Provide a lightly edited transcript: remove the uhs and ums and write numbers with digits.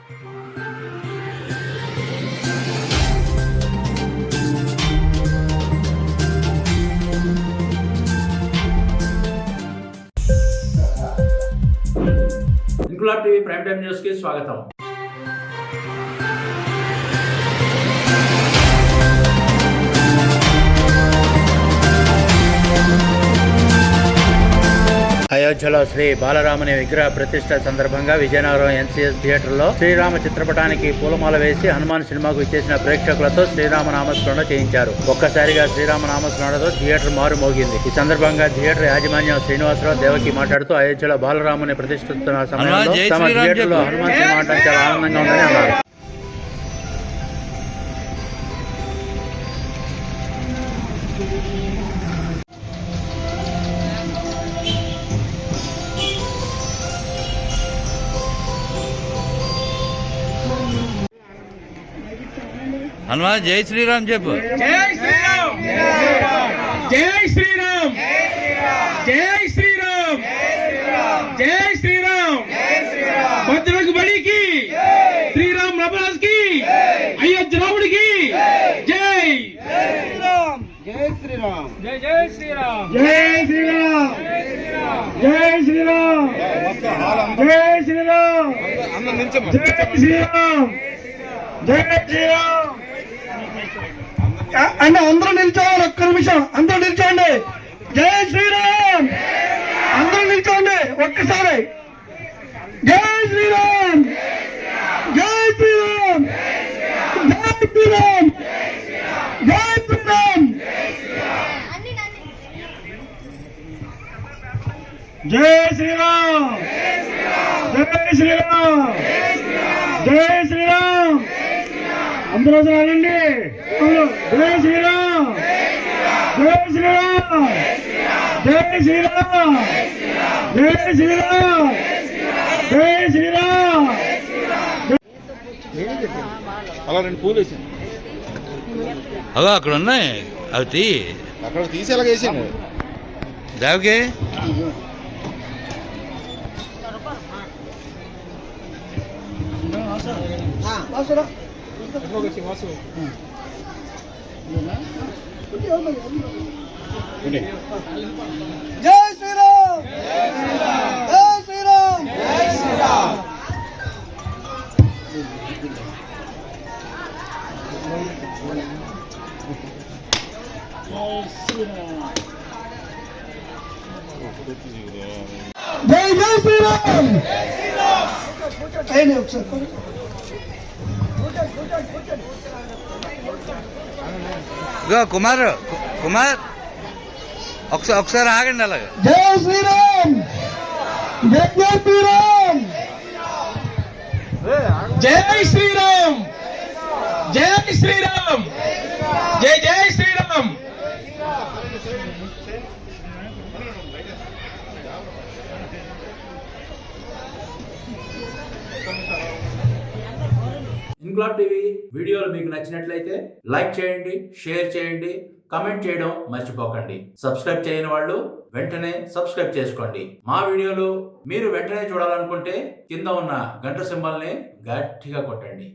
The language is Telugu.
Inquilab TV prime time news కి స్వాగతం. అయోధ్యలో శ్రీ బాలరాముని విగ్రహ ప్రతిష్ట సందర్భంగా విజయనగరం ఎన్సీఎస్ థియేటర్లో శ్రీరామ చిత్రపటానికి పూలమాల వేసి హనుమాన్ సినిమాకు ఇచ్చేసిన ప్రేక్షకులతో శ్రీరామ నామస్మరణ చేయించారు. ఒక్కసారిగా శ్రీరామ నామస్మరణతో థియేటర్ మారుమోగింది. ఈ సందర్భంగా థియేటర్ యాజమాన్యం శ్రీనివాసరావు దేవకి మాట్లాడుతూ అయోధ్యలో బాలరాముని ప్రతిష్ఠిస్తున్న సమయంలో తమ థియేటర్లో హనుమాన్ సినిమా అంటే చాలా ఆనందంగా ఉందని అన్నారు. హనుమాన్ జై శ్రీరామ్ చెప్పు. జై శ్రీరామ్, జై శ్రీరామ్, జై శ్రీరామ్, జై శ్రీరామ్, భద్రకు బడికి, శ్రీరామ్ రమణాస్ కి, అయోధ్య రాముడికి జై. జై శ్రీరామ్, జై జై శ్రీరామ్, జై శ్రీరామ్, జై శ్రీరామ్, జై శ్రీరామ్, జై శ్రీరామ్, జై శ్రీరామ్. అంటే అందరూ నిల్చోవాలి, ఒక్క నిమిషం అందరూ నిల్చోండి. జై శ్రీరామ్, అందరూ నిల్చోండి ఒక్కసారి. జై శ్రీరామ్, జై శ్రీరామ్, జై శ్రీరామ్, జై శ్రీరామ్, జై శ్రీరామ్, జై శ్రీరామ్, జై శ్రీరామ్. అందరూ రానండి. జై శ్రీరామ్, జై శ్రీరామ్, జై శ్రీరామ్, జై శ్రీరామ్, జై శ్రీరామ్. అలా రెండు పూలు వేసాను, అవి అక్కడ ఉన్నాయి, అవి అక్కడ తీసి ఎలాగ వేసాను దేవకి. జై శ్రీరామ్, జై శ్రీరామ్, జై శ్రీరామ్. జై జై శ్రీరామ్. ఒకసారి కుమార్ కుమార్ ఒకసారి ఆగండి అలాగా. జై శ్రీరామ్, జై జై శ్రీరామ్, జై శ్రీరామ్, జై శ్రీరామ్, జై జై శ్రీరామ్. ఇంక్లాబ్ టీవీ వీడియోలు మీకు నచ్చినట్లయితే లైక్ చేయండి, షేర్ చేయండి, కమెంట్ చేయడం మర్చిపోకండి. సబ్స్క్రైబ్ చేయని వాళ్ళు వెంటనే సబ్స్క్రైబ్ చేసుకోండి. మా వీడియోలు మీరు వెంటనే చూడాలనుకుంటే కింద ఉన్న గంట సింబల్ని గట్టిగా కొట్టండి.